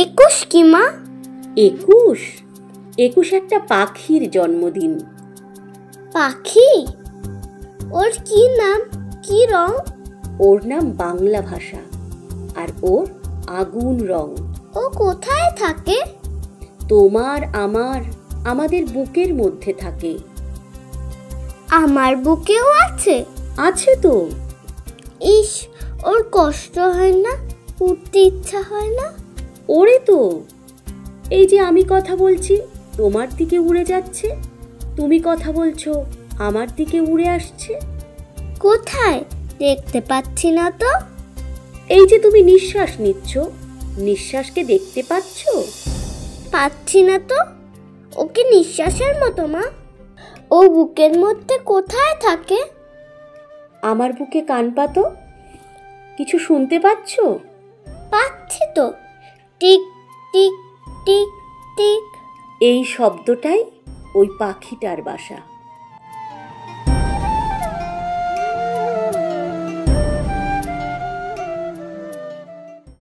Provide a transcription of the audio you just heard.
একুশ কি মা? 21? 21 একটা পাখির জন্মদিন। পাখি? ওর কি নাম, কি রং? ওর নাম বাংলা ভাষা, আর ওর আগুন রং। ও কোথায় থাকে? তোমার আমাদের বুকের মধ্যে থাকে। আমার বুকেও আছে? আছে তো। ইস, ওর কষ্ট হয় না? উঠতে ইচ্ছা হয় না? ওরে তো, এই যে আমি কথা বলছি তোমার দিকে উড়ে যাচ্ছে, তুমি কথা বলছো আমার দিকে উড়ে আসছে। কোথায়? দেখতে পাচ্ছি না তো। এই যে তুমি নিঃশ্বাস নিচ্ছ, নিঃশ্বাসকে দেখতে পাচ্ছো? পাচ্ছি না তো। ও কি নিঃশ্বাসের মতো মা? ও বুকের মধ্যে কোথায় থাকে? আমার বুকে কান পাতো, কিছু শুনতে পাচ্ছো? পাচ্ছি তো, টিক টিক টিক টিক। এই শব্দটাই ওই পাখিটার বাসা।